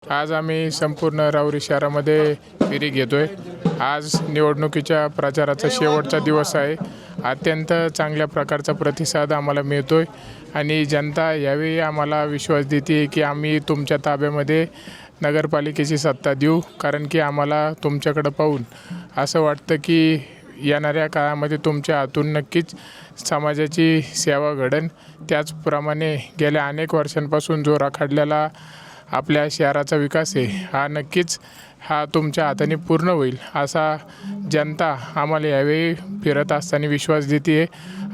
आज आम्ही संपूर्ण राहुरी शहरामध्ये फेरी घेतोय। आज निवडणुकीच्या प्रचाराचा शेवटचा दिवस आहे। अत्यंत चांगल्या प्रकारचा प्रतिसाद आम्हाला मिळतोय आणि जनता यावेळी आम्हाला विश्वास देते की आम्ही तुमच्या ताब्यामध्ये नगरपालिकेची सत्ता देऊ, कारण की आम्हाला तुमच्याकडे पाहून असं वाटतं की येणाऱ्या काळामध्ये तुमच्या हातून नक्कीच समाजाची सेवा घडेल। त्याचप्रमाणे गेल्या अनेक वर्षांपासून जो रखडलेला आपल्या शहराचा विकास आहे हा तुमच्या हाताने पूर्ण होईल असा जनता आम्हाला यावेळी फिरत असताना विश्वास देते आहे।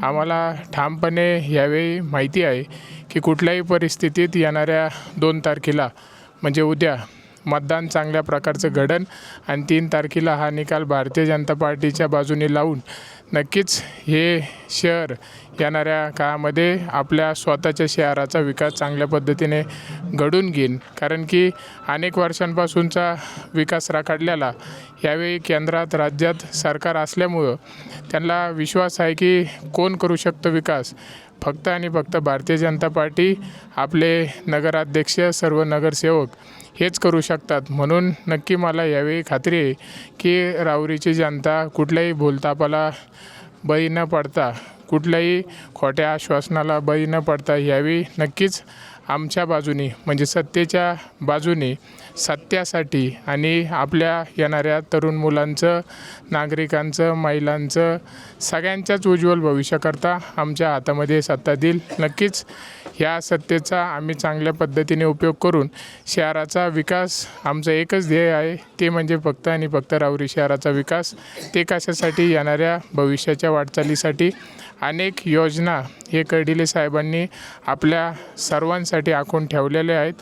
आम्हाला ठामपणे यावेळी माहिती आहे की कुठल्याही परिस्थितीत येणाऱ्या 2 तारखेला म्हणजे उद्या मतदान चांगल्या प्रकारचं घडेल आणि 3 तारखेला हा निकाल भारतीय जनता पार्टीच्या बाजूने लावून नक्कीच हे शहर येणाऱ्या काळामध्ये आपल्या स्वतःच्या शहराचा विकास चांगल्या पद्धतीने घडून घेईन, कारण की अनेक वर्षांपासूनचा विकास रखडलेला यावेळी केंद्रात राज्यात सरकार असल्यामुळं त्यांना विश्वास आहे की कोण करू शकतं विकास, फक्त आणि फक्त भारतीय जनता पार्टी, आपले नगराध्यक्ष, सर्व नगरसेवक हेच करू शकतात। म्हणून नक्की मला यावेळी खात्री आहे की राहुरीची जनता कुठल्याही भूलथापाला बळी न पडता, कुठल्याही खोट्या आश्वासनाला बळी न पडता यावेळी नक्कीच आमच्या बाजूने म्हणजे सत्तेच्या बाजूने सत्यासाठी आणि आपल्या येणाऱ्या तरुण मुलांचं, नागरिकांचं, महिलांचं सगळ्यांच्याच उज्ज्वल भविष्याकरता आमच्या हातामध्ये सत्ता देईल। नक्कीच ह्या सत्तेचा आम्ही चांगल्या पद्धतीने उपयोग करून शहराचा विकास, आमचं एकच ध्येय आहे ते म्हणजे फक्त आणि फक्त राहुरी शहराचा विकास। ते कशासाठी, येणाऱ्या भविष्याच्या वाटचालीसाठी अनेक योजना हे कर्डिले साहेबांनी आपल्या सर्वांसाठी आखून ठेवलेले आहेत,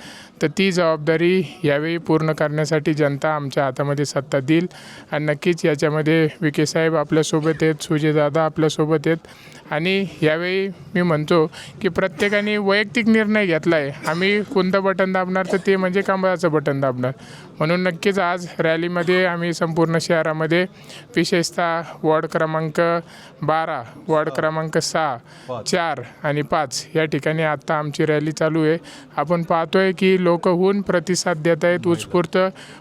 तर ती जबाबदारी यावेळी पूर्ण करण्यासाठी जनता आमच्या हातामध्ये सत्ता देईल आणि नक्कीच याच्यामध्ये विखे साहेब आपल्यासोबत आहेत, सुजयदादा आपल्यासोबत आहेत आणि यावेळी मी म्हणतो की प्रत्येकाने वैयक्तिक निर्णय घेतला आहे, आम्ही कोणतं बटन दाबणार तर ते म्हणजे कमळाचं बटन दाबणार। म्हणून नक्कीच आज रॅलीमध्ये आम्ही संपूर्ण शहरामध्ये विशेषतः वॉर्ड क्रमांक 12, वॉर्ड क्रमांक 6, 4 आणि 5 या ठिकाणी आत्ता आमची रॅली चालू आहे। आपण पाहतोय की लोक होऊन प्रतिसाद देत आहेत, उत्स्फूर्त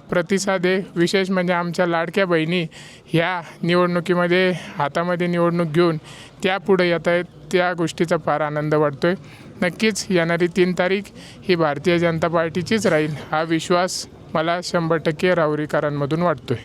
प्रतिसाद आहे। विशेष म्हणजे आमच्या लाडक्या बहिणी ह्या निवडणुकीमध्ये हातामध्ये निवडणूक घेऊन त्या पुढे येत आहेत, त्या गोष्टीचा फार आनंद वाटतोय। नक्कीच येणारी 3 तारीख ही भारतीय जनता पार्टीचीच राहील हा विश्वास मला 100% राहुरीकरांमधून वाटतोय।